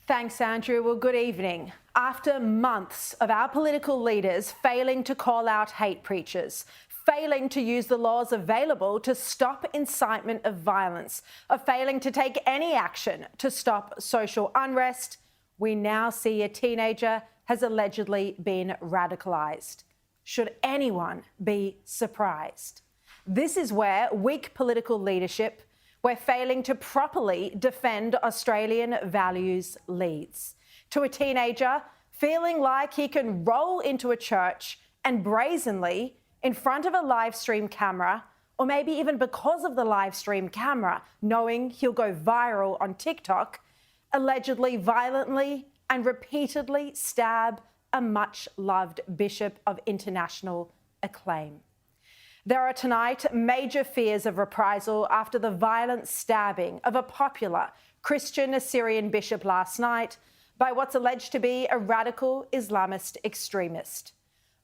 Thanks, Andrew. Well, good evening. After months of our political leaders failing to call out hate preachers, failing to use the laws available to stop incitement of violence, of failing to take any action to stop social unrest, we now see a teenager has allegedly been radicalised. Should anyone be surprised? This is where weak political leadership, where failing to properly defend Australian values leads. To a teenager feeling like he can roll into a church and brazenly, in front of a live stream camera, or maybe even because of the live stream camera, knowing he'll go viral on TikTok, allegedly violently and repeatedly stab a much-loved bishop of international acclaim. There are tonight major fears of reprisal after the violent stabbing of a popular Christian Assyrian bishop last night by what's alleged to be a radical Islamist extremist.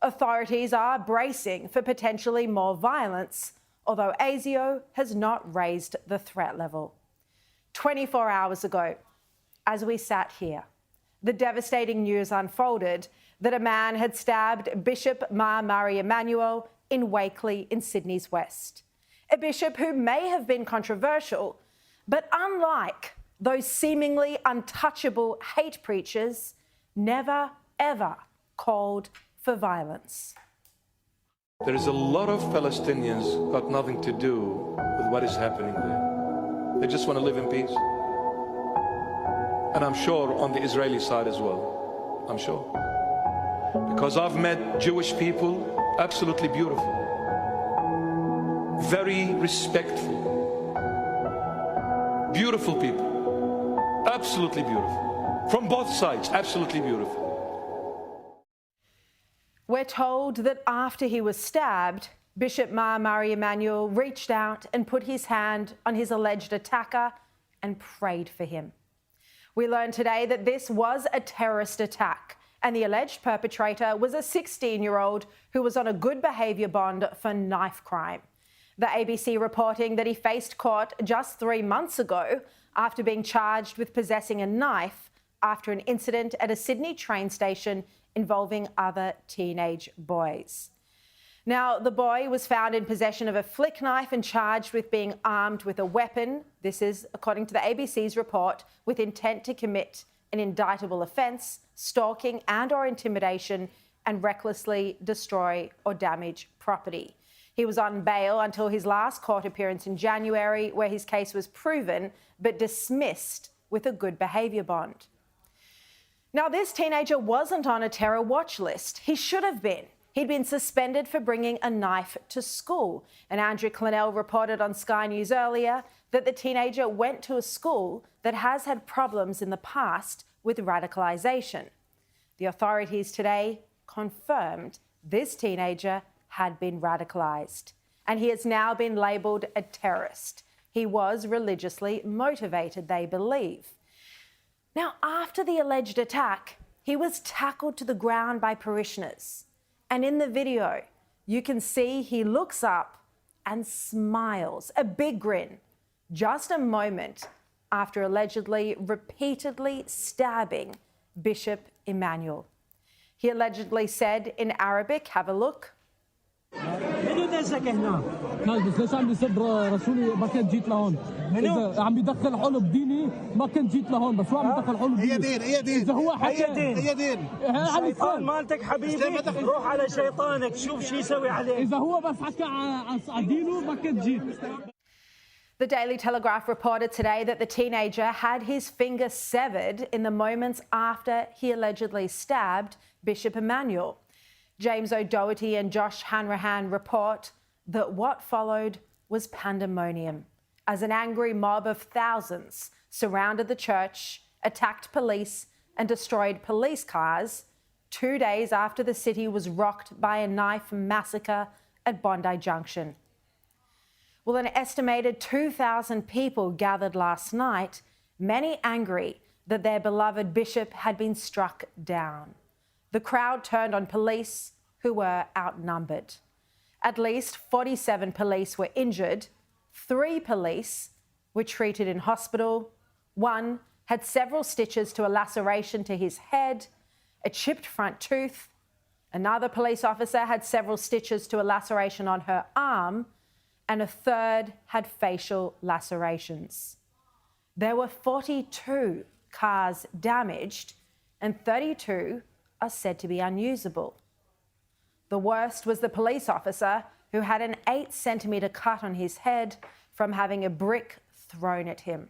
Authorities are bracing for potentially more violence, although ASIO has not raised the threat level. 24 hours ago, as we sat here, the devastating news unfolded that a man had stabbed Bishop Mar Mari Emmanuel in Wakeley in Sydney's west. A bishop who may have been controversial, but unlike those seemingly untouchable hate preachers, never, ever called for violence. There is a lot of Palestinians got nothing to do with what is happening there. They just want to live in peace. And I'm sure on the Israeli side as well. I'm sure. Because I've met Jewish people, absolutely beautiful, very respectful, beautiful people, absolutely beautiful, from both sides, absolutely beautiful. We're told that after he was stabbed, Bishop Mar Mari Emmanuel reached out and put his hand on his alleged attacker and prayed for him. We learned today that this was a terrorist attack, and the alleged perpetrator was a 16-year-old who was on a good behaviour bond for knife crime. The ABC reporting that he faced court just 3 months ago after being charged with possessing a knife after an incident at a Sydney train station involving other teenage boys. Now, the boy was found in possession of a flick knife and charged with being armed with a weapon. This is, according to the ABC's report, with intent to commit an indictable offence, stalking and or intimidation, and recklessly destroy or damage property. He was on bail until his last court appearance in January, where his case was proven but dismissed with a good behaviour bond. Now, this teenager wasn't on a terror watch list. He should have been. He'd been suspended for bringing a knife to school. And Andrew Clennell reported on Sky News earlier that the teenager went to a school that has had problems in the past with radicalisation. The authorities today confirmed this teenager had been radicalised, and he has now been labelled a terrorist. He was religiously motivated, they believe. Now, after the alleged attack, he was tackled to the ground by parishioners. And in the video, you can see he looks up and smiles, a big grin, just a moment after allegedly repeatedly stabbing Bishop Emmanuel. He allegedly said in Arabic, have a look. بس ليش عم بيسب رسولي ما كنت جيت لهون؟ إذا عم بيدخل حلب ديني ما كنت جيت لهون بس شو عم بيدخل حلب ديني؟ هي دين إذا هو حكى هي دين الشيطان مالتك حبيبي روح على شيطانك شوف شو يسوي عليك إذا هو بس حكى عن دينه ما كنت جيت. The Daily Telegraph reported today that the teenager had his finger severed in the moments after he allegedly stabbed Bishop Emmanuel. James O'Doherty and Josh Hanrahan report that what followed was pandemonium as an angry mob of thousands surrounded the church, attacked police and destroyed police cars 2 days after the city was rocked by a knife massacre at Bondi Junction. Well, an estimated 2,000 people gathered last night, many angry that their beloved bishop had been struck down. The crowd turned on police, who were outnumbered. At least 47 police were injured, 3 police were treated in hospital, 1 had several stitches to a laceration to his head, a chipped front tooth. Another police officer had several stitches to a laceration on her arm, and a third had facial lacerations. There were 42 cars damaged, and 32 are said to be unusable. The worst was the police officer who had an 8-centimetre cut on his head from having a brick thrown at him.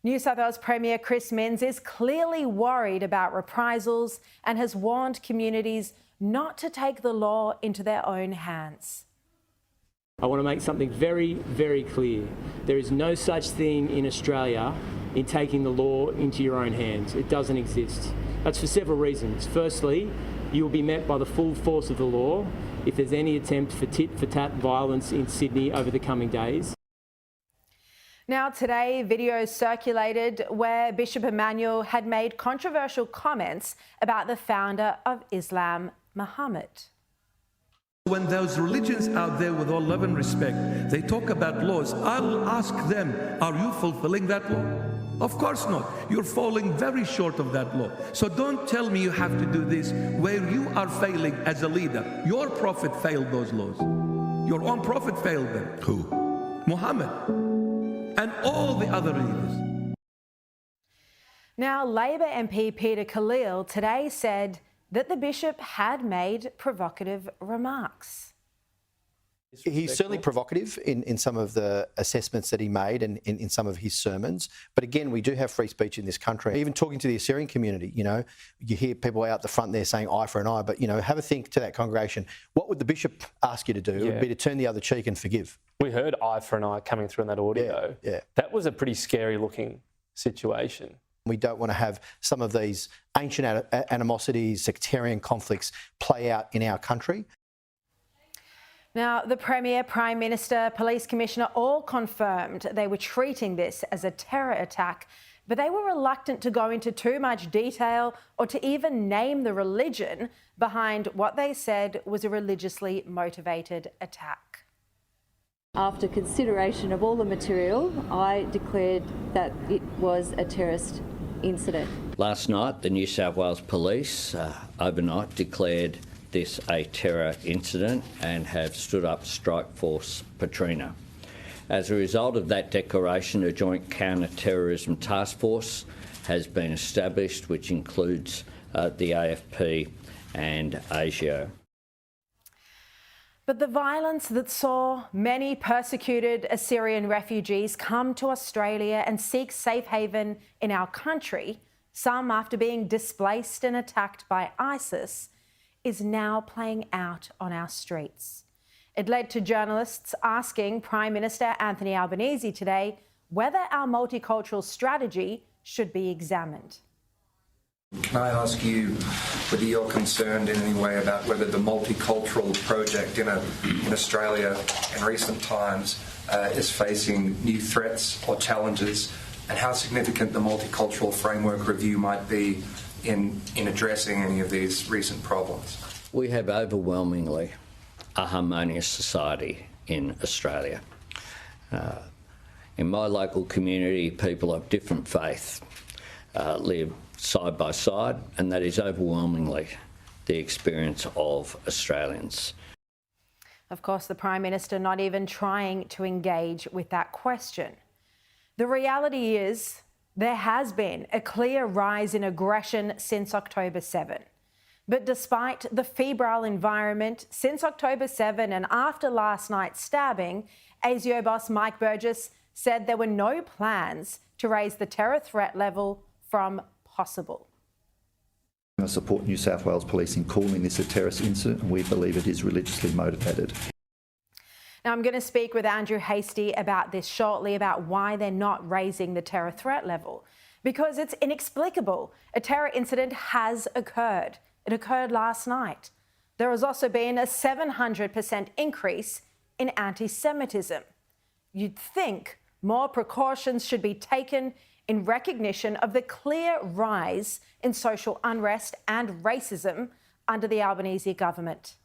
New South Wales Premier Chris Minns is clearly worried about reprisals and has warned communities not to take the law into their own hands. I want to make something very, very clear. There is no such thing in Australia in taking the law into your own hands. It doesn't exist. That's for several reasons. Firstly, you will be met by the full force of the law if there's any attempt for tit-for-tat violence in Sydney over the coming days. Now today, videos circulated where Bishop Emmanuel had made controversial comments about the founder of Islam, Muhammad. When those religions out there, with all love and respect, they talk about laws, I'll ask them, are you fulfilling that law? Of course not. You're falling very short of that law. So don't tell me you have to do this where you are failing as a leader. Your prophet failed those laws. Your own prophet failed them. Who? Muhammad. And all the other leaders. Now, Labor MP Peter Khalil today said that the bishop had made provocative remarks. He's certainly provocative in some of the assessments that he made and in some of his sermons. But again, we do have free speech in this country. Even talking to the Assyrian community, you hear people out the front there saying eye for an eye, but, have a think to that congregation. What would the bishop ask you to do? It would be to turn the other cheek and forgive. We heard eye for an eye coming through in that audio. Yeah. That was a pretty scary looking situation. We don't want to have some of these ancient animosities, sectarian conflicts play out in our country. Now, the Premier, Prime Minister, Police Commissioner all confirmed they were treating this as a terror attack, but they were reluctant to go into too much detail or to even name the religion behind what they said was a religiously motivated attack. After consideration of all the material, I declared that it was a terrorist incident. Last night, the New South Wales Police overnight declared this a terror incident and have stood up Strike Force Patrina. As a result of that declaration, a joint counter-terrorism task force has been established, which includes the AFP and ASIO. But the violence that saw many persecuted Assyrian refugees come to Australia and seek safe haven in our country, some after being displaced and attacked by ISIS, is now playing out on our streets. It led to journalists asking Prime Minister Anthony Albanese today whether our multicultural strategy should be examined. Can I ask you whether you're concerned in any way about whether the multicultural project in Australia in recent times is facing new threats or challenges, and how significant the multicultural framework review might be in addressing any of these recent problems? We have overwhelmingly a harmonious society in Australia. In my local community, people of different faith live side by side, and that is overwhelmingly the experience of Australians. Of course, the Prime Minister not even trying to engage with that question. The reality is there has been a clear rise in aggression since October 7. But despite the febrile environment since October 7 and after last night's stabbing, ASIO boss Mike Burgess said there were no plans to raise the terror threat level from possible. I support New South Wales Police in calling this a terrorist incident, and we believe it is religiously motivated. Now, I'm going to speak with Andrew Hastie about this shortly, about why they're not raising the terror threat level, because it's inexplicable. A terror incident has occurred. It occurred last night. There has also been a 700% increase in anti-Semitism. You'd think more precautions should be taken in recognition of the clear rise in social unrest and racism under the Albanese government.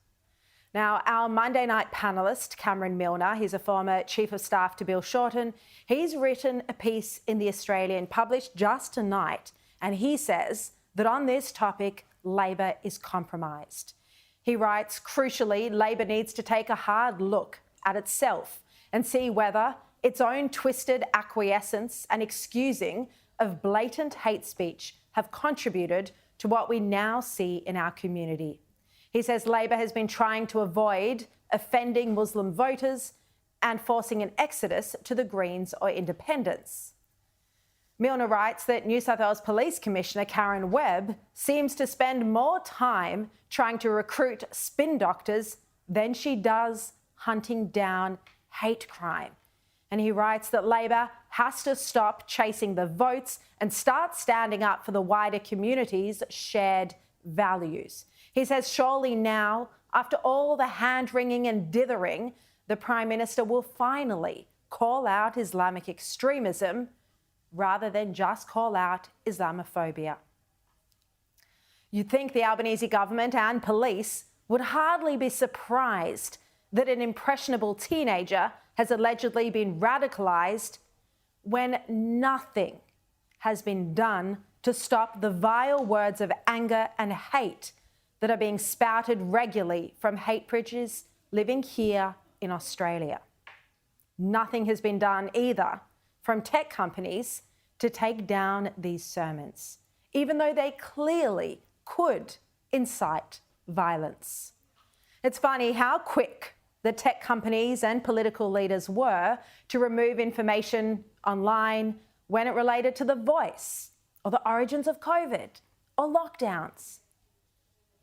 Now, our Monday night panellist, Cameron Milner, he's a former Chief of Staff to Bill Shorten, he's written a piece in The Australian published just tonight, and he says that on this topic, Labor is compromised. He writes, crucially, Labor needs to take a hard look at itself and see whether its own twisted acquiescence and excusing of blatant hate speech have contributed to what we now see in our community. He says Labor has been trying to avoid offending Muslim voters and forcing an exodus to the Greens or Independents. Milner writes that New South Wales Police Commissioner Karen Webb seems to spend more time trying to recruit spin doctors than she does hunting down hate crime. And he writes that Labor has to stop chasing the votes and start standing up for the wider community's shared values. He says surely now, after all the hand-wringing and dithering, the Prime Minister will finally call out Islamic extremism rather than just call out Islamophobia. You'd think the Albanese government and police would hardly be surprised that an impressionable teenager has allegedly been radicalised when nothing has been done to stop the vile words of anger and hate that are being spouted regularly from hate preachers living here in Australia. Nothing has been done either from tech companies to take down these sermons, even though they clearly could incite violence. It's funny how quick the tech companies and political leaders were to remove information online when it related to The Voice or the origins of COVID or lockdowns.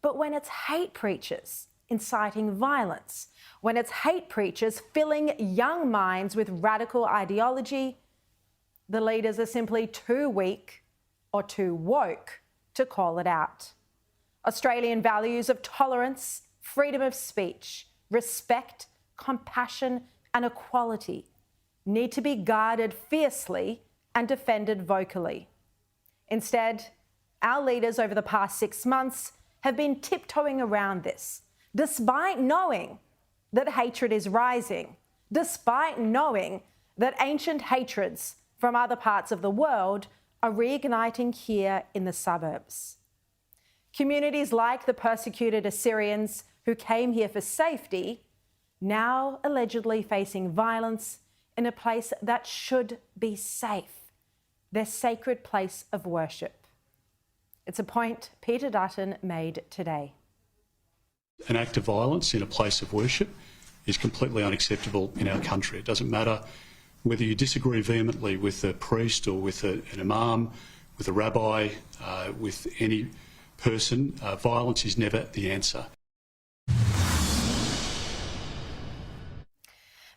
But when it's hate preachers inciting violence, when it's hate preachers filling young minds with radical ideology, the leaders are simply too weak or too woke to call it out. Australian values of tolerance, freedom of speech, respect, compassion and equality need to be guarded fiercely and defended vocally. Instead, our leaders over the past 6 months have been tiptoeing around this, despite knowing that hatred is rising, despite knowing that ancient hatreds from other parts of the world are reigniting here in the suburbs. Communities like the persecuted Assyrians who came here for safety, now allegedly facing violence in a place that should be safe, their sacred place of worship. It's a point Peter Dutton made today. An act of violence in a place of worship is completely unacceptable in our country. It doesn't matter whether you disagree vehemently with a priest or with an imam, with a rabbi, with any person, violence is never the answer.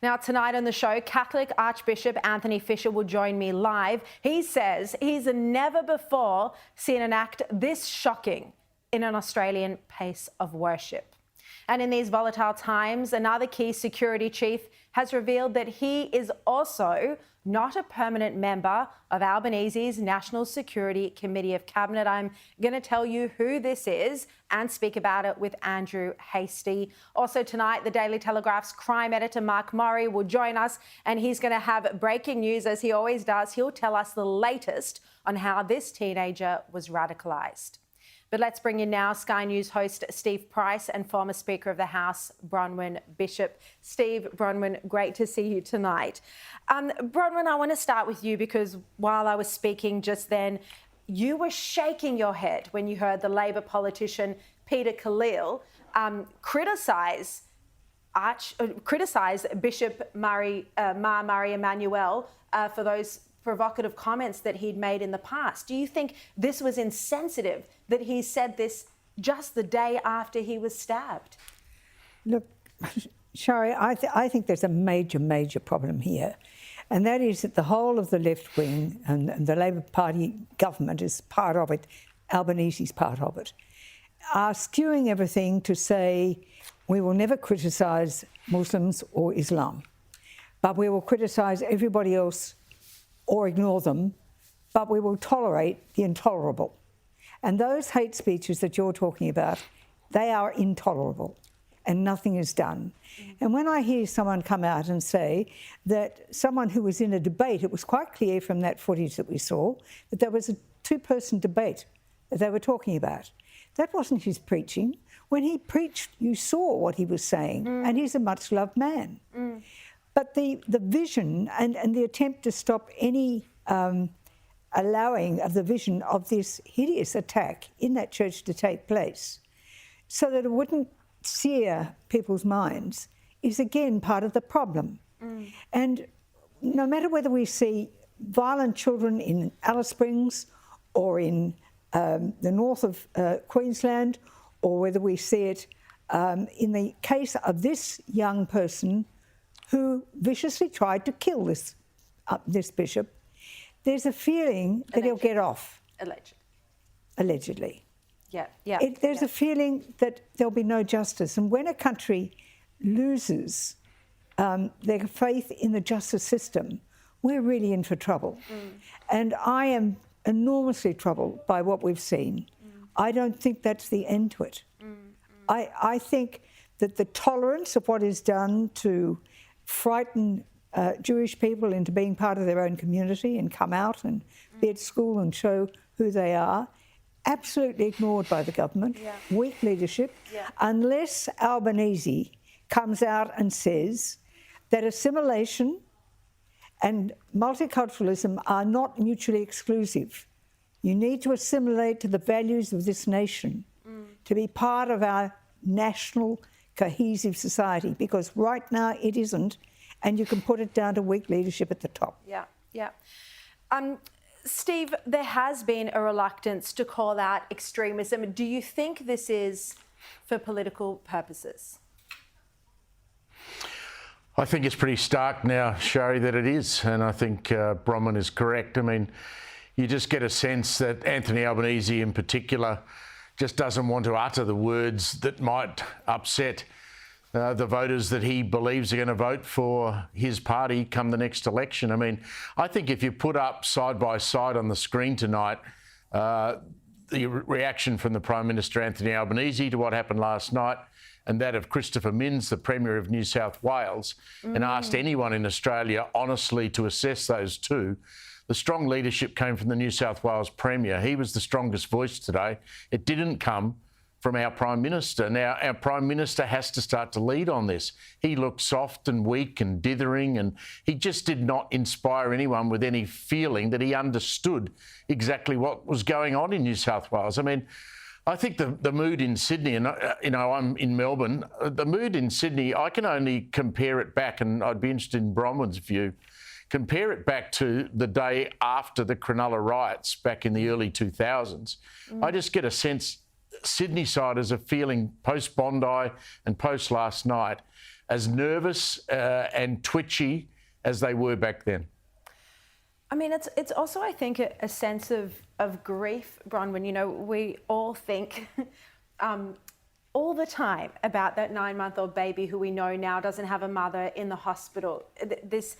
Now, tonight on the show, Catholic Archbishop Anthony Fisher will join me live. He says he's never before seen an act this shocking in an Australian place of worship. And in these volatile times, another key security chief has revealed that he is also not a permanent member of Albanese's National Security Committee of Cabinet. I'm going to tell you who this is and speak about it with Andrew Hastie. Also tonight, the Daily Telegraph's crime editor, Mark Murray, will join us and he's going to have breaking news as he always does. He'll tell us the latest on how this teenager was radicalised. But let's bring in now Sky News host Steve Price and former Speaker of the House, Bronwyn Bishop. Steve, Bronwyn, great to see you tonight. Bronwyn, I want to start with you because while I was speaking just then, you were shaking your head when you heard the Labor politician Peter Khalil criticise Bishop Mar Mari Emmanuel for those provocative comments that he'd made in the past. Do you think this was insensitive that he said this just the day after he was stabbed? Look, Sharri, I think there's a major problem here, and that is that the whole of the left wing and the Labor Party government is part of it, Albanese's part of it, are skewing everything to say we will never criticise Muslims or Islam, but we will criticise everybody else or ignore them, but we will tolerate the intolerable. And those hate speeches that you're talking about, they are intolerable. and nothing is done. And when I hear someone come out and say that someone who was in a debate, it was quite clear from that footage that we saw that there was a two-person debate that they were talking about. That wasn't his preaching. When he preached, you saw what he was saying, and he's a much-loved man. But the vision and the attempt to stop any allowing of the vision of this hideous attack in that church to take place so that it wouldn't sear people's minds is again part of the problem. And no matter whether we see violent children in Alice Springs or in the north of Queensland, or whether we see it in the case of this young person who viciously tried to kill this bishop, there's a feeling that he'll get off. Allegedly. Yeah. There's a feeling that there'll be no justice. And when a country loses their faith in the justice system, we're really in for trouble. And I am enormously troubled by what we've seen. I don't think that's the end to it. I think that the tolerance of what is done to frighten Jewish people into being part of their own community and come out and be at school and show who they are, absolutely ignored by the government, weak leadership, unless Albanese comes out and says that assimilation and multiculturalism are not mutually exclusive. You need to assimilate to the values of this nation to be part of our national cohesive society, because right now it isn't, and you can put it down to weak leadership at the top. Yeah. Steve, there has been a reluctance to call out extremism. Do you think this is for political purposes? I think it's pretty stark now, Sharri, that it is, and I think Bronwyn is correct. I mean, you just get a sense that Anthony Albanese in particular just doesn't want to utter the words that might upset the voters that he believes are going to vote for his party come the next election. I mean, I think if you put up side by side on the screen tonight the reaction from the Prime Minister Anthony Albanese to what happened last night and that of Christopher Minns, the Premier of New South Wales, and asked anyone in Australia honestly to assess those two, the strong leadership came from the New South Wales Premier. He was the strongest voice today. It didn't come from our Prime Minister. Now, our Prime Minister has to start to lead on this. He looked soft and weak and dithering, and he just did not inspire anyone with any feeling that he understood exactly what was going on in New South Wales. I mean, I think the mood in Sydney, and I'm in Melbourne, the mood in Sydney, I can only compare it back, and I'd be interested in Bronwyn's view, compare it back to the day after the Cronulla riots back in the early 2000s. I just get a sense Sydney-siders are feeling post-Bondi and post-last night as nervous and twitchy as they were back then. I mean, it's also, I think, a sense of grief, Bronwyn. You know, we all think all the time about that 9-month-old baby who we know now doesn't have a mother in the hospital. This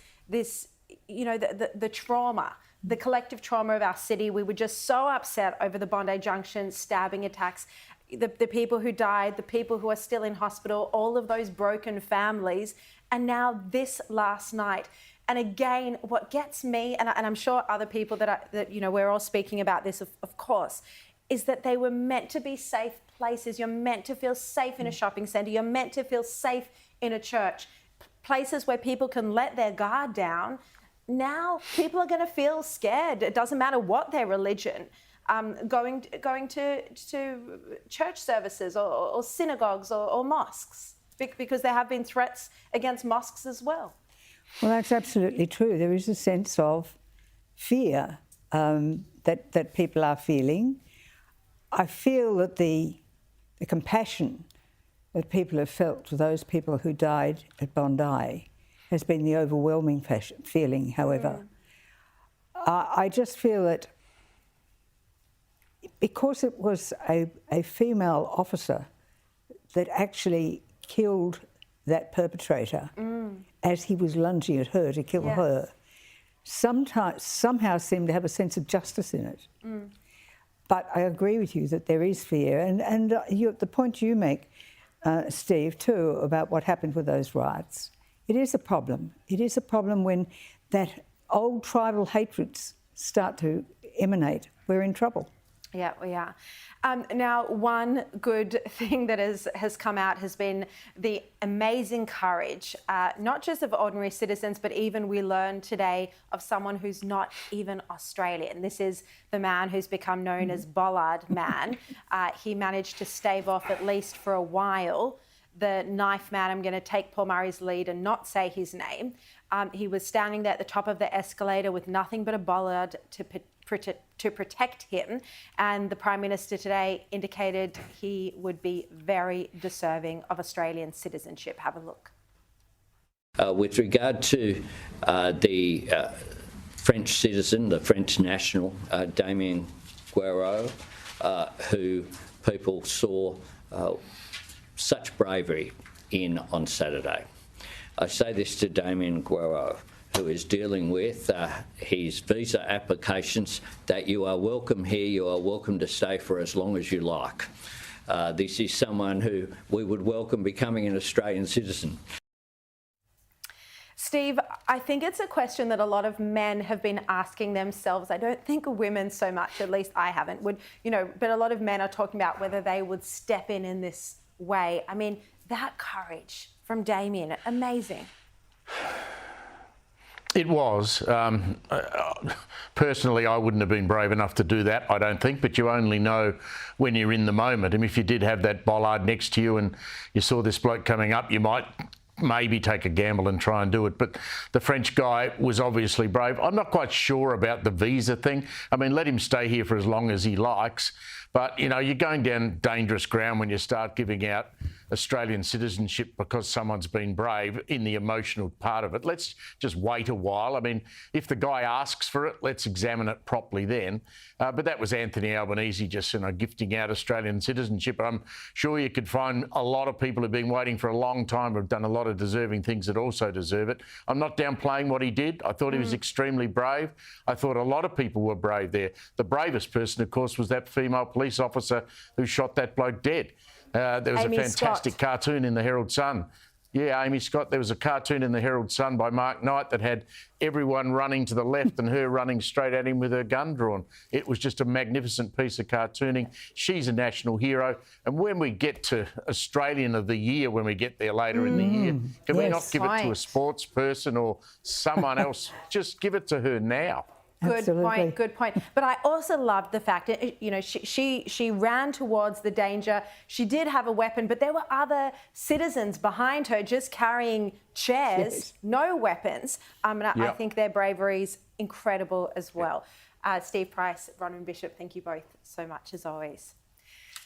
you know, the trauma, the collective trauma of our city. We were just so upset over the Bondi Junction stabbing attacks, the people who died, the people who are still in hospital, all of those broken families, and now this last night. And again, what gets me, and I'm sure other people that you know, we're all speaking about this, of course, is that they were meant to be safe places. You're meant to feel safe in a shopping centre. You're meant to feel safe in a church. Places where people can let their guard down. Now people are going to feel scared. It doesn't matter what their religion. Going to church services or synagogues or mosques, because there have been threats against mosques as well. Well, that's absolutely true. There is a sense of fear that people are feeling. I feel that the compassion that people have felt for those people who died at Bondi has been the overwhelming feeling, however. I just feel that because it was a female officer that actually killed that perpetrator as he was lunging at her to kill her, somehow seemed to have a sense of justice in it. But I agree with you that there is fear. And the point you make, Steve, too, about what happened with those riots. It is a problem. It is a problem when that old tribal hatreds start to emanate. We're in trouble. Yeah, we are. Now, one good thing that has come out has been the amazing courage, not just of ordinary citizens, but even we learned today of someone who's not even Australian. This is the man who's become known as Bollard Man. He managed to stave off, at least for a while, the knife man. I'm going to take Paul Murray's lead and not say his name. He was standing there at the top of the escalator with nothing but a bollard to protect him, and the Prime Minister today indicated he would be very deserving of Australian citizenship. Have a look. With regard to the French citizen, the French national, Damien Guerreau, who people saw such bravery in on Saturday. I say this to Damien Guerreau, who is dealing with his visa applications, that you are welcome here, you are welcome to stay for as long as you like. This is someone who we would welcome becoming an Australian citizen. Steve, I think it's a question that a lot of men have been asking themselves. I don't think women so much, at least I haven't, but a lot of men are talking about whether they would step in this way. I mean, that courage from Damien, amazing. It was. Personally, I wouldn't have been brave enough to do that, I don't think, but you only know when you're in the moment. And if you did have that bollard next to you and you saw this bloke coming up, you might maybe take a gamble and try and do it. But the French guy was obviously brave. I'm not quite sure about the visa thing. I mean, let him stay here for as long as he likes. But, you're going down dangerous ground when you start giving out Australian citizenship because someone's been brave in the emotional part of it. Let's just wait a while. I mean, if the guy asks for it, let's examine it properly then. But that was Anthony Albanese just, gifting out Australian citizenship. I'm sure you could find a lot of people who've been waiting for a long time, who've done a lot of deserving things that also deserve it. I'm not downplaying what he did. I thought he was extremely brave. I thought a lot of people were brave there. The bravest person, of course, was that female police officer who shot that bloke dead. There was Amy a fantastic Scott. cartoon in the Herald Sun. Yeah, Amy Scott. There was a cartoon in the Herald Sun by Mark Knight that had everyone running to the left and her running straight at him with her gun drawn. It was just a magnificent piece of cartooning. She's a national hero. And when we get to Australian of the Year, when we get there later in the year, can we not give it to a sports person or someone else? Just give it to her now. Good point. But I also loved the fact that, she ran towards the danger. She did have a weapon, but there were other citizens behind her just carrying chairs, no weapons. I think their bravery is incredible as well. Steve Price, Bronwyn Bishop, thank you both so much as always.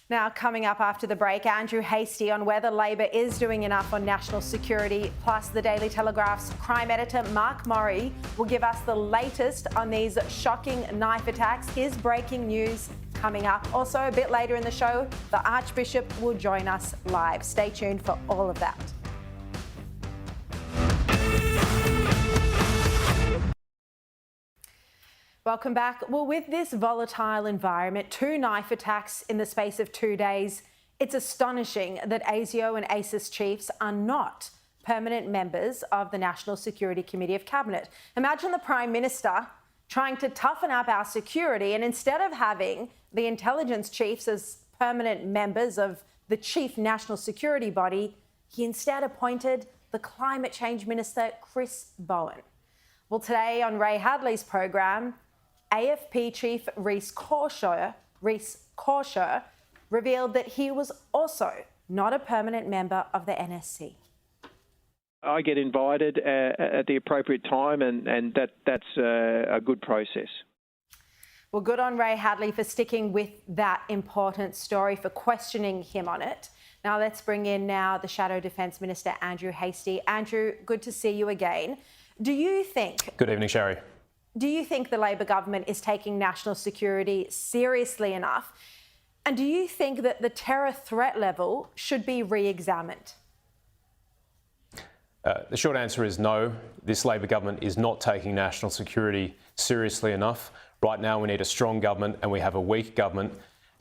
Now, coming up after the break, Andrew Hastie on whether Labor is doing enough on national security, plus the Daily Telegraph's crime editor, Mar Mari, will give us the latest on these shocking knife attacks. His breaking news coming up. Also, a bit later in the show, the Archbishop will join us live. Stay tuned for all of that. Welcome back. Well, with this volatile environment, 2 knife attacks in the space of 2 days, it's astonishing that ASIO and ACIS chiefs are not permanent members of the National Security Committee of Cabinet. Imagine the Prime Minister trying to toughen up our security, and instead of having the intelligence chiefs as permanent members of the chief national security body, he instead appointed the Climate Change Minister, Chris Bowen. Well, today on Ray Hadley's program, AFP Chief Reece Corsher revealed that he was also not a permanent member of the NSC. I get invited at the appropriate time, and that's a good process. Well, good on Ray Hadley for sticking with that important story, for questioning him on it. Now let's bring in the Shadow Defence Minister, Andrew Hastie. Andrew, good to see you again. Do you think... Good evening, Sharri. Do you think the Labor government is taking national security seriously enough? And do you think that the terror threat level should be re-examined? The short answer is no. This Labor government is not taking national security seriously enough. Right now we need a strong government and we have a weak government.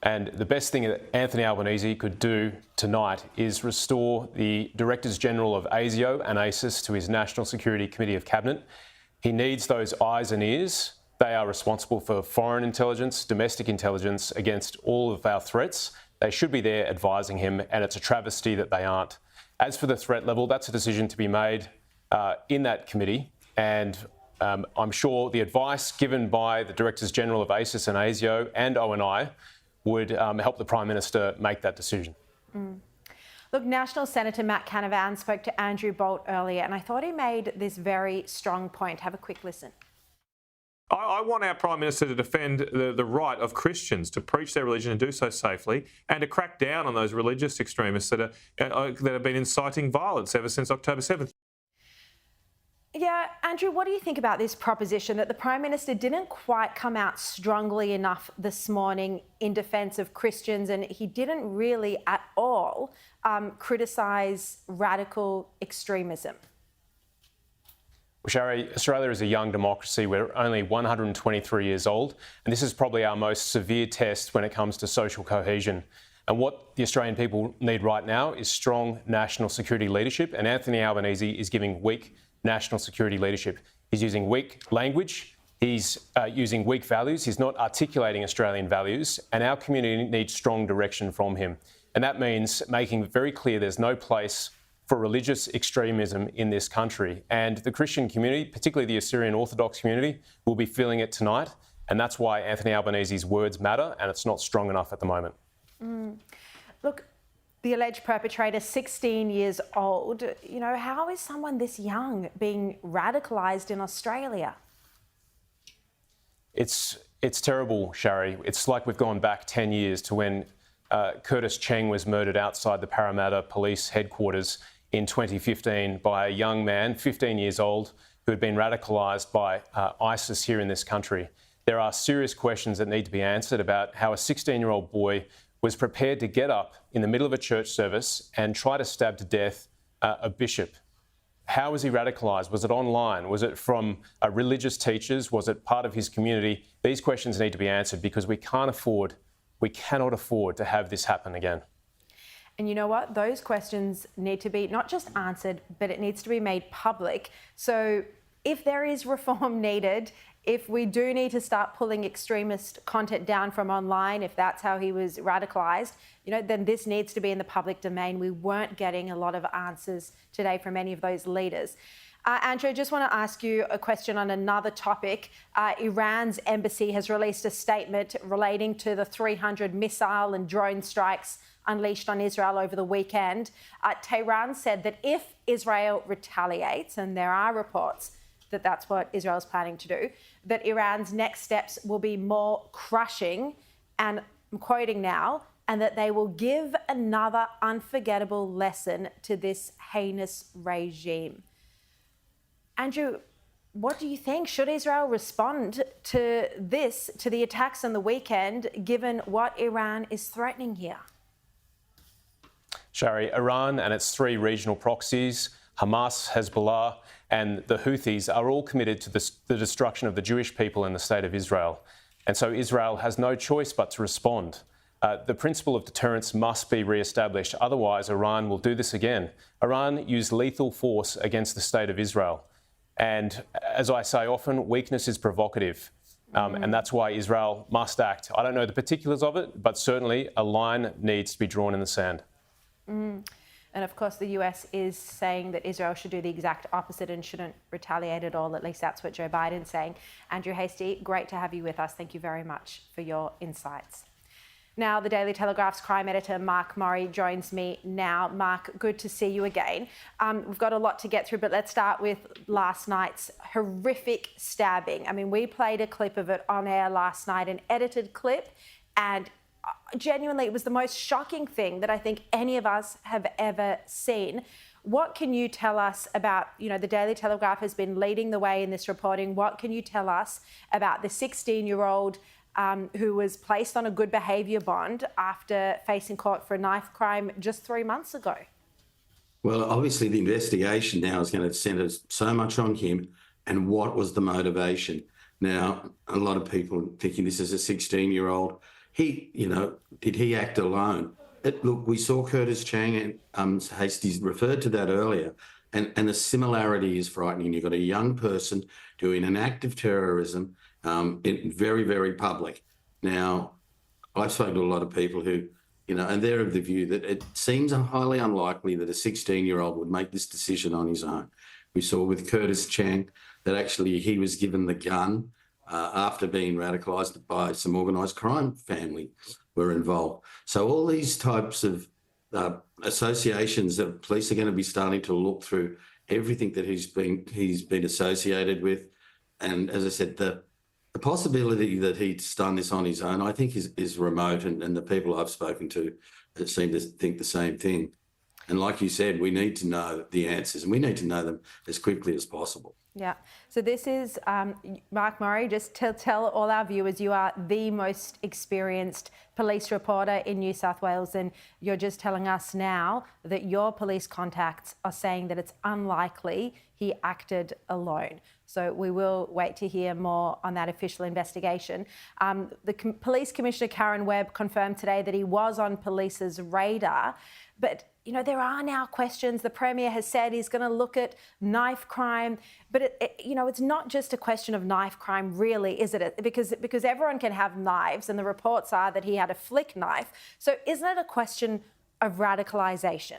And the best thing that Anthony Albanese could do tonight is restore the Directors General of ASIO and ASIS to his National Security Committee of Cabinet. He needs those eyes and ears. They are responsible for foreign intelligence, domestic intelligence against all of our threats. They should be there advising him, and it's a travesty that they aren't. As for the threat level, that's a decision to be made in that committee, and I'm sure the advice given by the Directors General of ASIS and ASIO and ONI would help the Prime Minister make that decision. Look, National Senator Matt Canavan spoke to Andrew Bolt earlier, and I thought he made this very strong point. Have a quick listen. I want our Prime Minister to defend the right of Christians to preach their religion and do so safely, and to crack down on those religious extremists that have been inciting violence ever since October 7th. Yeah, Andrew, what do you think about this proposition that the Prime Minister didn't quite come out strongly enough this morning in defence of Christians, and he didn't really at all criticise radical extremism? Well, Sharri, Australia is a young democracy. We're only 123 years old, and this is probably our most severe test when it comes to social cohesion. And what the Australian people need right now is strong national security leadership, and Anthony Albanese is giving weak national security leadership. He's using weak language, he's using weak values, he's not articulating Australian values, and our community needs strong direction from him. And that means making very clear there's no place for religious extremism in this country. And the Christian community, particularly the Assyrian Orthodox community, will be feeling it tonight. And that's why Anthony Albanese's words matter, and it's not strong enough at the moment. Look, the alleged perpetrator, 16 years old, you know, how is someone this young being radicalised in Australia? It's terrible, Sharri. It's like we've gone back 10 years to when Curtis Cheng was murdered outside the Parramatta Police headquarters in 2015 by a young man, 15 years old, who had been radicalised by ISIS here in this country. There are serious questions that need to be answered about how a 16-year-old boy was prepared to get up in the middle of a church service and try to stab to death a bishop. How was he radicalised? Was it online? Was it from religious teachers? Was it part of his community? These questions need to be answered because we cannot afford to have this happen again. And you know what? Those questions need to be not just answered, but it needs to be made public. So if there is reform needed, if we do need to start pulling extremist content down from online, if that's how he was radicalised, you know, then this needs to be in the public domain. We weren't getting a lot of answers today from any of those leaders. Andrew, I just want to ask you a question on another topic. Iran's embassy has released a statement relating to the 300 missile and drone strikes unleashed on Israel over the weekend. Tehran said that if Israel retaliates, and there are reports that that's what Israel's planning to do, that Iran's next steps will be more crushing, and I'm quoting now, and that they will give another unforgettable lesson to this heinous regime. Andrew, what do you think? Should Israel respond to this, to the attacks on the weekend, given what Iran is threatening here? Sharri, Iran and its three regional proxies, Hamas, Hezbollah, and the Houthis are all committed to the destruction of the Jewish people in the state of Israel. And so Israel has no choice but to respond. The principle of deterrence must be re-established. Otherwise, Iran will do this again. Iran used lethal force against the state of Israel. And as I say often, weakness is provocative. And that's why Israel must act. I don't know the particulars of it, but certainly a line needs to be drawn in the sand. And of course, the US is saying that Israel should do the exact opposite and shouldn't retaliate at all. At least that's what Joe Biden's saying. Andrew Hastie, great to have you with us. Thank you very much for your insights. Now, the Daily Telegraph's crime editor, Mark Murray, joins me now. Mark, good to see you again. We've got a lot to get through, but let's start with last night's horrific stabbing. I mean, we played a clip of it on air last night, an edited clip, and genuinely, it was the most shocking thing that I think any of us have ever seen. What can you tell us about, you know, the Daily Telegraph has been leading the way in this reporting. What can you tell us about the 16-year-old who was placed on a good behaviour bond after facing court for a knife crime just 3 months ago? Well, obviously the investigation now is going to centre so much on him and what was the motivation. Now, a lot of people thinking this is a 16-year-old. did he act alone? Look, we saw Curtis Chang and Hastings referred to that earlier, and the similarity is frightening. You've got a young person doing an act of terrorism in very, very public. Now, I've spoken to a lot of people who, and they're of the view that it seems highly unlikely that a 16-year-old would make this decision on his own. We saw with Curtis Chang that actually he was given the gun after being radicalised by some organised crime family were involved. So all these types of associations that police are going to be starting to look through everything that he's been associated with. And as I said, the possibility that he's done this on his own, I think is remote, and the people I've spoken to seem to think the same thing. And like you said, we need to know the answers, and we need to know them as quickly as possible. Yeah. So this is Mark Murray. Just to tell all our viewers, you are the most experienced police reporter in New South Wales, and you're just telling us now that your police contacts are saying that it's unlikely he acted alone. So we will wait to hear more on that official investigation. The Police Commissioner Karen Webb confirmed today that he was on police's radar, but there are now questions. The Premier has said he's going to look at knife crime, but it's not just a question of knife crime, really, is it? Because everyone can have knives, and the reports are that he had a flick knife. So isn't it a question of radicalisation?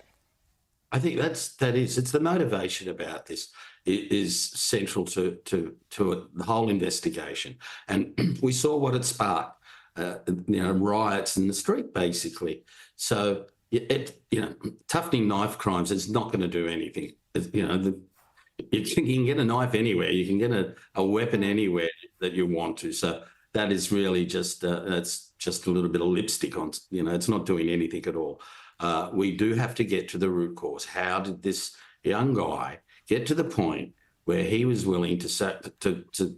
I think it's the motivation about this is central to the whole investigation, and we saw what it sparked, riots in the street, basically. So. Toughening knife crimes is not going to do anything. You can get a knife anywhere. You can get a weapon anywhere that you want to. So that is really that's just a little bit of lipstick on. It's not doing anything at all. We do have to get to the root cause. How did this young guy get to the point where he was willing to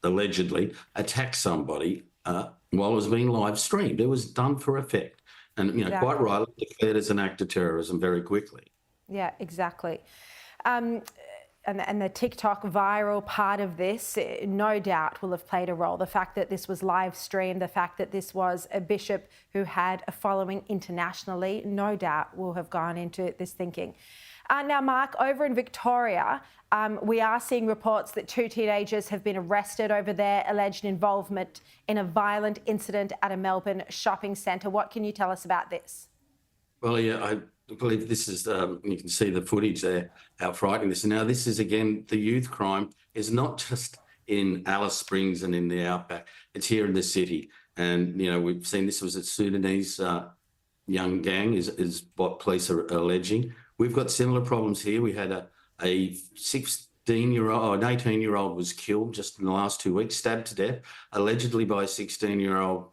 allegedly attack somebody while it was being live streamed? It was done for effect. And, exactly. Quite rightly declared as an act of terrorism very quickly. Yeah, exactly. And the TikTok viral part of this, no doubt, will have played a role. The fact that this was live streamed, the fact that this was a bishop who had a following internationally, no doubt will have gone into this thinking. Now, Mark, over in Victoria, we are seeing reports that 2 teenagers have been arrested over their alleged involvement in a violent incident at a Melbourne shopping centre. What can you tell us about this? Well, yeah, I believe this is, you can see the footage there, how frightening this is. Now, this is, again, the youth crime is not just in Alice Springs and in the outback. It's here in the city. And, we've seen this was a Sudanese young gang is what police are alleging. We've got similar problems here. We had a 16-year-old or an 18-year-old was killed just in the last 2 weeks, stabbed to death, allegedly by a 16-year-old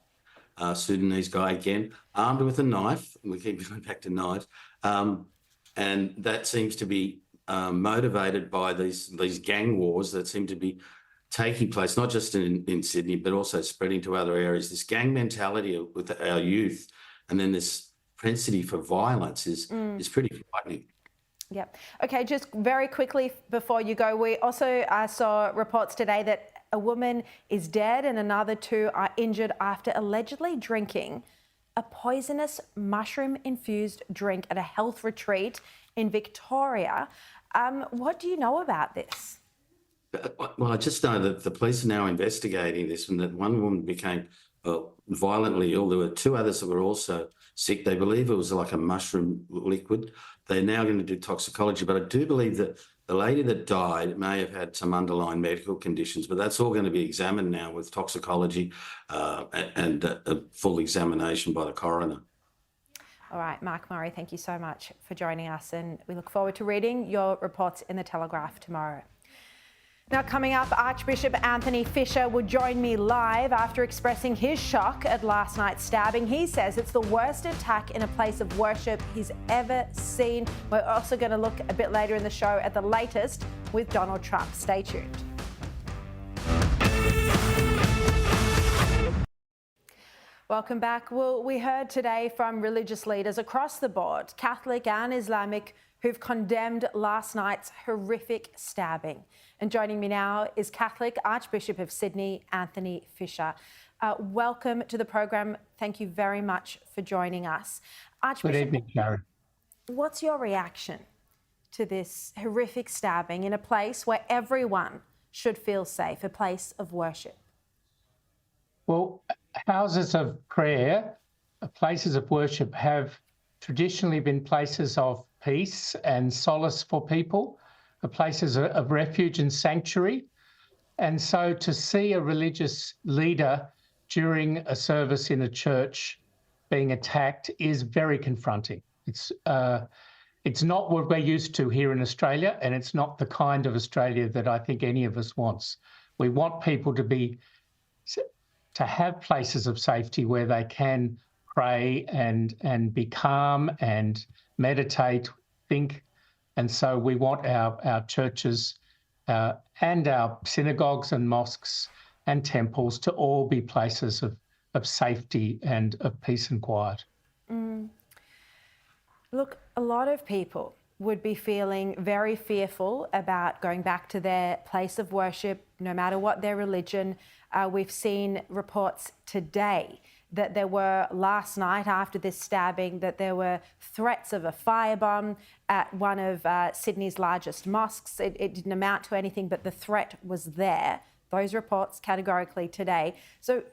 Sudanese guy, again, armed with a knife. We keep going back to knives. And that seems to be motivated by these gang wars that seem to be taking place, not just in Sydney, but also spreading to other areas. This gang mentality with our youth, and then this propensity for violence is pretty frightening. Yeah. Okay, just very quickly before you go, we also saw reports today that a woman is dead and another 2 are injured after allegedly drinking a poisonous mushroom-infused drink at a health retreat in Victoria. What do you know about this? Well, I just know that the police are now investigating this, and that one woman became violently ill. There were 2 others that were also sick. They believe it was like a mushroom liquid. They're now going to do toxicology, but I do believe that the lady that died may have had some underlying medical conditions, but that's all going to be examined now with toxicology and a full examination by the coroner. All right, Mark Murray, thank you so much for joining us, and we look forward to reading your reports in the Telegraph tomorrow. Now, coming up, Archbishop Anthony Fisher will join me live after expressing his shock at last night's stabbing. He says it's the worst attack in a place of worship he's ever seen. We're also going to look a bit later in the show at the latest with Donald Trump. Stay tuned. Welcome back. Well, we heard today from religious leaders across the board, Catholic and Islamic, who've condemned last night's horrific stabbing. And joining me now is Catholic Archbishop of Sydney, Anthony Fisher. Welcome to the program. Thank you very much for joining us. Archbishop, Good evening, Sharri. What's your reaction to this horrific stabbing in a place where everyone should feel safe, a place of worship? Well, houses of prayer, places of worship have traditionally been places of peace and solace for people, places of refuge and sanctuary. And so to see a religious leader during a service in a church being attacked is very confronting. It's not what we're used to here in Australia, and it's not the kind of Australia that I think any of us wants. We want people to have places of safety where they can pray and be calm and meditate, think. And so we want our churches and our synagogues and mosques and temples to all be places of safety and of peace and quiet. Look, a lot of people would be feeling very fearful about going back to their place of worship, no matter what their religion. We've seen reports today that there were, last night after this stabbing, that there were threats of a firebomb at one of Sydney's largest mosques. It didn't amount to anything, but the threat was there. Those reports categorically today. So,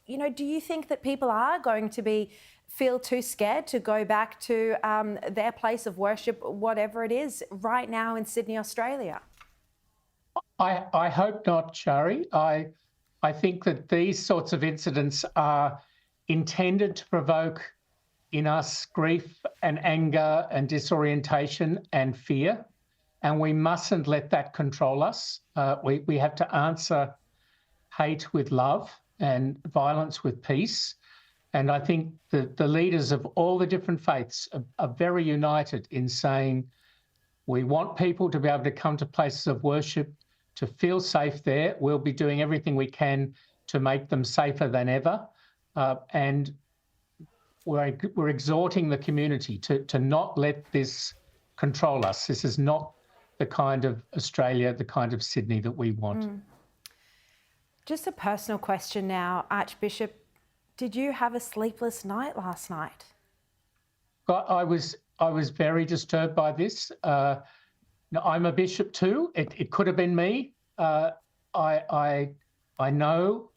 do you think that people are going to feel too scared to go back to their place of worship, whatever it is, right now in Sydney, Australia? I hope not, Sharri. I think that these sorts of incidents are intended to provoke in us grief and anger and disorientation and fear, and we mustn't let that control us. We have to answer hate with love and violence with peace. And I think the leaders of all the different faiths are very united in saying we want people to be able to come to places of worship, to feel safe there. We'll be doing everything we can to make them safer than ever. And we're exhorting the community to not let this control us. This is not the kind of Australia, the kind of Sydney that we want. Just a personal question now, Archbishop. Did you have a sleepless night last night? I was very disturbed by this. I'm a bishop too. It could have been me. I know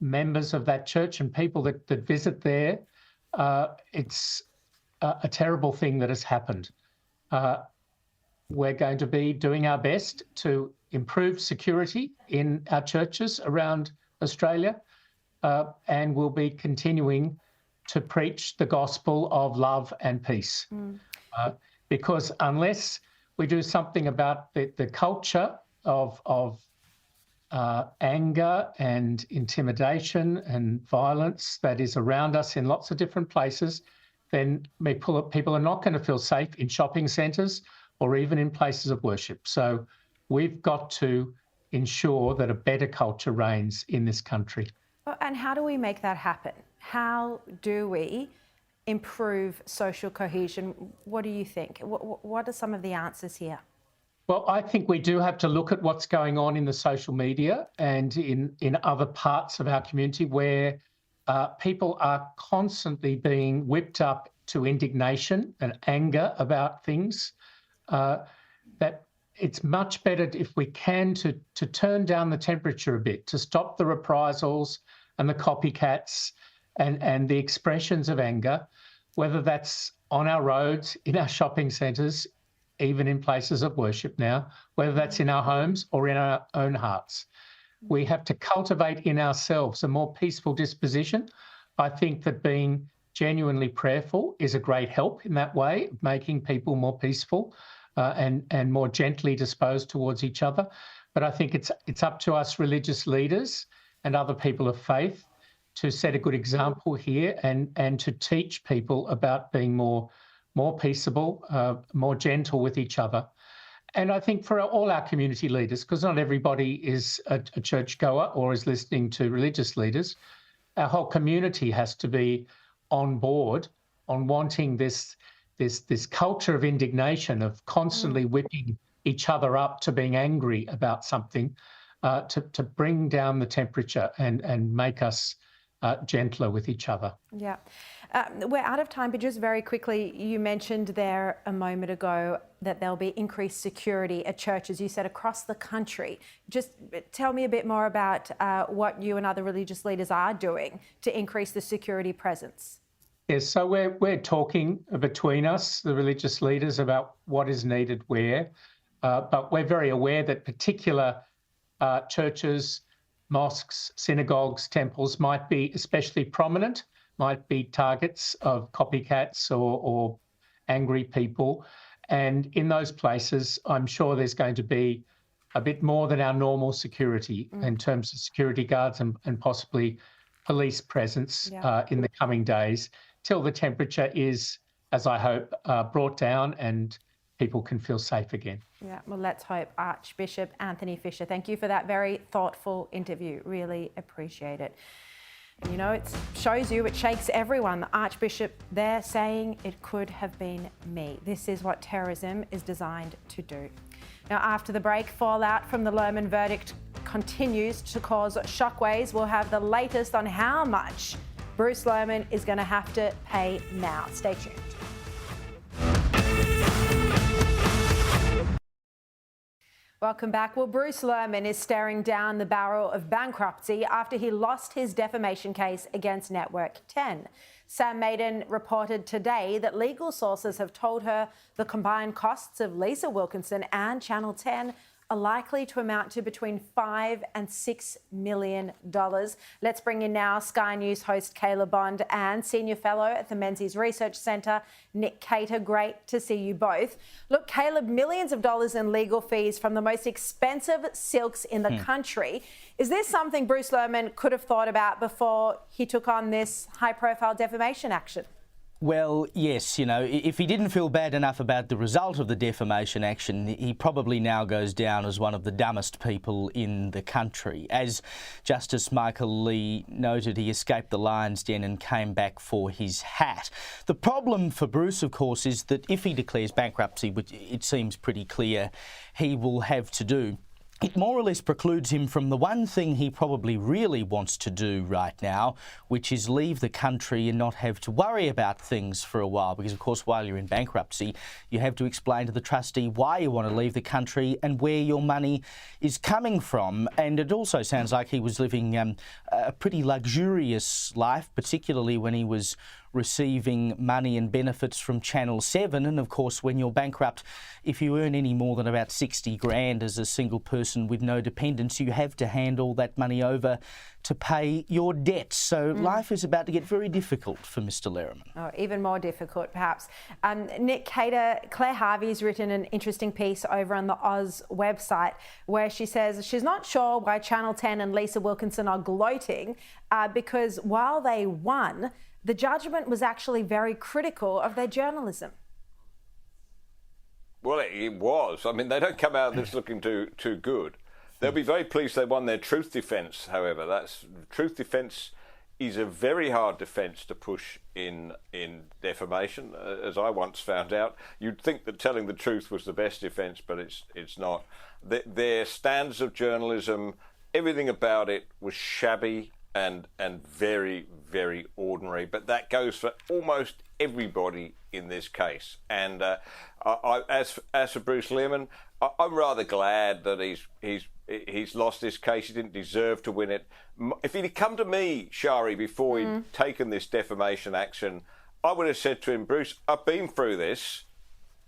members of that church and people that visit there. It's a terrible thing that has happened. We're going to be doing our best to improve security in our churches around Australia, and we'll be continuing to preach the gospel of love and peace. Because unless we do something about the culture of anger and intimidation and violence that is around us in lots of different places, then people are not going to feel safe in shopping centres or even in places of worship. So we've got to ensure that a better culture reigns in this country. And how do we make that happen? How do we improve social cohesion? What do you think? What are some of the answers here? Well, I think we do have to look at what's going on in the social media and in other parts of our community where people are constantly being whipped up to indignation and anger about things. That it's much better if we can to turn down the temperature a bit, to stop the reprisals and the copycats and the expressions of anger, whether that's on our roads, in our shopping centres, even in places of worship now, whether that's in our homes or in our own hearts. We have to cultivate in ourselves a more peaceful disposition. I think that being genuinely prayerful is a great help in that way, making people more peaceful and more gently disposed towards each other. But I think it's up to us religious leaders and other people of faith to set a good example here and to teach people about being more peaceable, more gentle with each other. And I think for all our community leaders, because not everybody is a churchgoer or is listening to religious leaders, our whole community has to be on board on wanting this culture of indignation, of constantly whipping each other up to being angry about something, to bring down the temperature and make us gentler with each other. Yeah. We're out of time, but just very quickly, you mentioned there a moment ago that there'll be increased security at churches, you said, across the country. Just tell me a bit more about what you and other religious leaders are doing to increase the security presence. Yes, so we're talking between us, the religious leaders, about what is needed where, but we're very aware that particular churches, mosques, synagogues, temples might be especially prominent, might be targets of copycats or angry people. And in those places, I'm sure there's going to be a bit more than our normal security in terms of security guards and possibly police presence in the coming days, till the temperature is, as I hope, brought down and people can feel safe again. Yeah, well, let's hope. Archbishop Anthony Fisher, thank you for that very thoughtful interview. Really appreciate it. And, you know, it shows you, it shakes everyone. The Archbishop there saying it could have been me. This is what terrorism is designed to do. Now, after the break, fallout from the Lohman verdict continues to cause shockwaves. We'll have the latest on how much Bruce Lohman is going to have to pay now. Stay tuned. Welcome back. Well, Bruce Lohman is staring down the barrel of bankruptcy after he lost his defamation case against Network 10. Sam Maiden reported today that legal sources have told her the combined costs of Lisa Wilkinson and Channel 10 are likely to amount to between $5 and $6 million. Let's bring in now Sky News host Caleb Bond and Senior Fellow at the Menzies Research Centre, Nick Cater. Great to see you both. Look, Caleb, millions of dollars in legal fees from the most expensive silks in the country. Is this something Bruce Lohman could have thought about before he took on this high-profile defamation action? Well, yes, you know, if he didn't feel bad enough about the result of the defamation action, he probably now goes down as one of the dumbest people in the country. As Justice Michael Lee noted, he escaped the lion's den and came back for his hat. The problem for Bruce, of course, is that if he declares bankruptcy, which it seems pretty clear he will have to do, it more or less precludes him from the one thing he probably really wants to do right now, which is leave the country and not have to worry about things for a while. Because, of course, while you're in bankruptcy, you have to explain to the trustee why you want to leave the country and where your money is coming from. And it also sounds like he was living a pretty luxurious life, particularly when he was receiving money and benefits from Channel 7. And of course, when you're bankrupt, if you earn any more than about 60 grand as a single person with no dependents, you have to hand all that money over to pay your debts. So life is about to get very difficult for Mr. Lohman. Oh, even more difficult, perhaps. Nick Cater, Claire Harvey's written an interesting piece over on the Oz website where she says she's not sure why Channel 10 and Lisa Wilkinson are gloating because while they won, the judgment was actually very critical of their journalism. Well, it was. I mean, they don't come out of this looking too good. They'll be very pleased they won their truth defence, however. Truth defence is a very hard defence to push in defamation, as I once found out. You'd think that telling the truth was the best defence, but it's not. Their standards of journalism, everything about it was shabby and very, very ordinary. But that goes for almost everybody in this case. And as for Bruce Lohman, I'm rather glad that he's lost this case. He didn't deserve to win it. If he'd come to me, Sharri, before he'd taken this defamation action, I would have said to him, Bruce, I've been through this.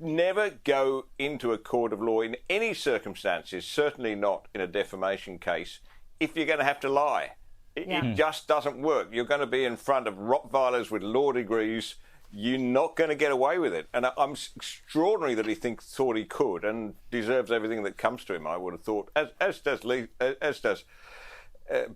Never go into a court of law in any circumstances, certainly not in a defamation case, if you're going to have to lie. It just doesn't work. You're going to be in front of Rottweilers with law degrees. You're not going to get away with it. And I'm extraordinary that he thought he could and deserves everything that comes to him, I would have thought, as does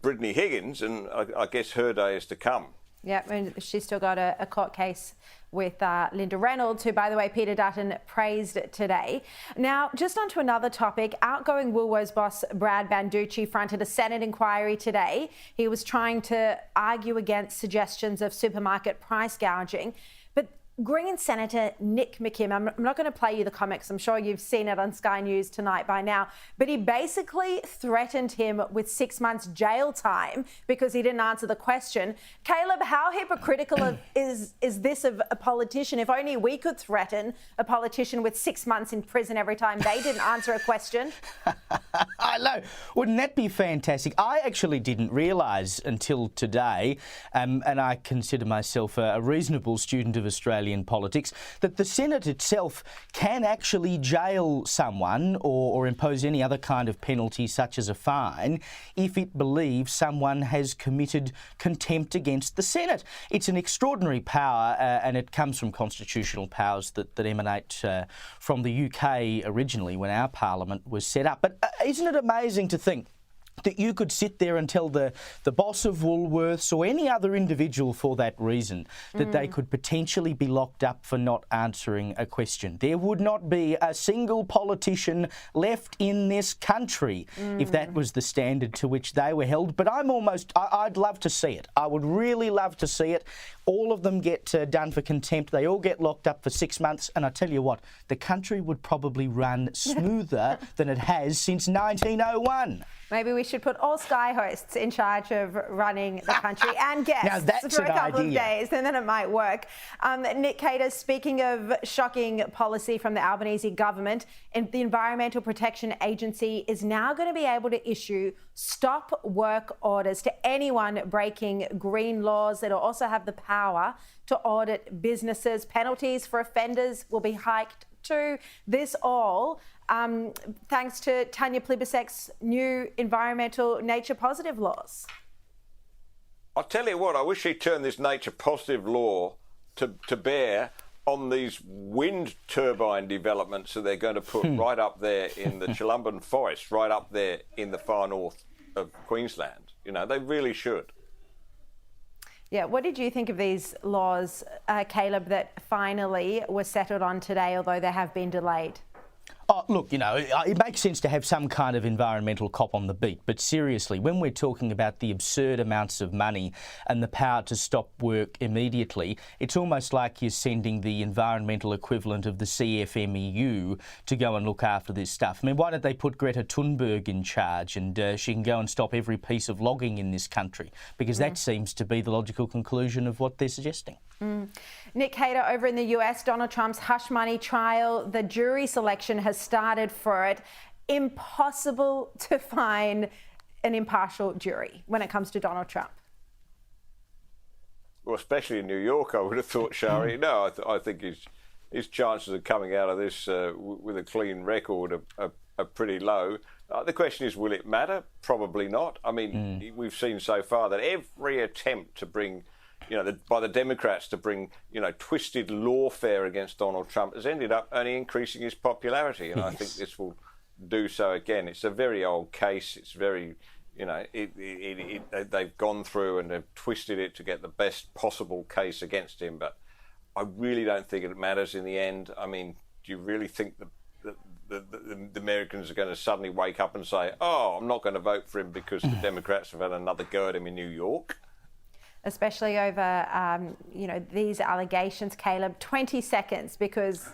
Brittany Higgins, and I guess her day is to come. Yeah, and she's still got a court case with Linda Reynolds, who, by the way, Peter Dutton praised today. Now, just on to another topic. Outgoing Woolworths boss Brad Banducci fronted a Senate inquiry today. He was trying to argue against suggestions of supermarket price gouging. But Green Senator Nick McKim, I'm not going to play you the comics, I'm sure you've seen it on Sky News tonight by now, but he basically threatened him with 6 months jail time because he didn't answer the question. Caleb, how hypocritical is this of a politician? If only we could threaten a politician with 6 months in prison every time they didn't answer a question. I know. Wouldn't that be fantastic? I actually didn't realise until today, and I consider myself a reasonable student of Australian politics, that the Senate itself can actually jail someone or impose any other kind of penalty, such as a fine, if it believes someone has committed contempt against the Senate. It's an extraordinary power, and it comes from constitutional powers that emanate from the UK originally when our Parliament was set up. But isn't it amazing to think that you could sit there and tell the boss of Woolworths or any other individual for that reason that they could potentially be locked up for not answering a question? There would not be a single politician left in this country if that was the standard to which they were held. But I'd love to see it. I would really love to see it. All of them get done for contempt. They all get locked up for 6 months. And I tell you what, the country would probably run smoother than it has since 1901. Maybe we should put all Sky hosts in charge of running the country and guests for a couple of days, and then it might work. Nick Cater, speaking of shocking policy from the Albanese government, the Environmental Protection Agency is now going to be able to issue stop work orders to anyone breaking green laws. It'll also have the power to audit businesses. Penalties for offenders will be hiked too. This all thanks to Tanya Plibersek's new environmental nature positive laws. I'll tell you what, I wish he'd turned this nature positive law to bear on these wind turbine developments that they're going to put right up there in the Chilumban Forest, right up there in the far north of Queensland. You know, they really should. Yeah, what did you think of these laws, Caleb, that finally were settled on today, although they have been delayed? Oh, look, you know, it makes sense to have some kind of environmental cop on the beat, but seriously, when we're talking about the absurd amounts of money and the power to stop work immediately, it's almost like you're sending the environmental equivalent of the CFMEU to go and look after this stuff. I mean, why don't they put Greta Thunberg in charge and she can go and stop every piece of logging in this country? Because that seems to be the logical conclusion of what they're suggesting. Nick Cater, over in the US, Donald Trump's hush money trial, the jury selection has started for it. Impossible to find an impartial jury when it comes to Donald Trump. Well, especially in New York, I would have thought, Sharri. No, I think his chances of coming out of this with a clean record are pretty low. The question is, will it matter? Probably not. I mean, we've seen so far that every attempt to bring, by the Democrats to bring, twisted lawfare against Donald Trump has ended up only increasing his popularity. And I think this will do so again. It's a very old case. It's very, they've gone through and they've twisted it to get the best possible case against him. But I really don't think it matters in the end. I mean, do you really think the Americans are going to suddenly wake up and say, oh, I'm not going to vote for him because the Democrats have had another go at him in New York? Especially over, these allegations, Caleb. 20 seconds, because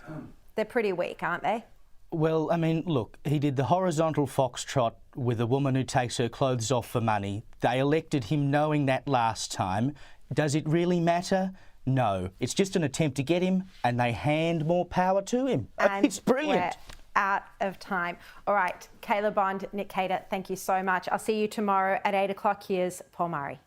they're pretty weak, aren't they? Well, I mean, look, he did the horizontal foxtrot with a woman who takes her clothes off for money. They elected him knowing that last time. Does it really matter? No. It's just an attempt to get him, and they hand more power to him. And it's brilliant. We're out of time. All right, Caleb Bond, Nick Cater, thank you so much. I'll see you tomorrow at 8 o'clock. Here's Paul Murray.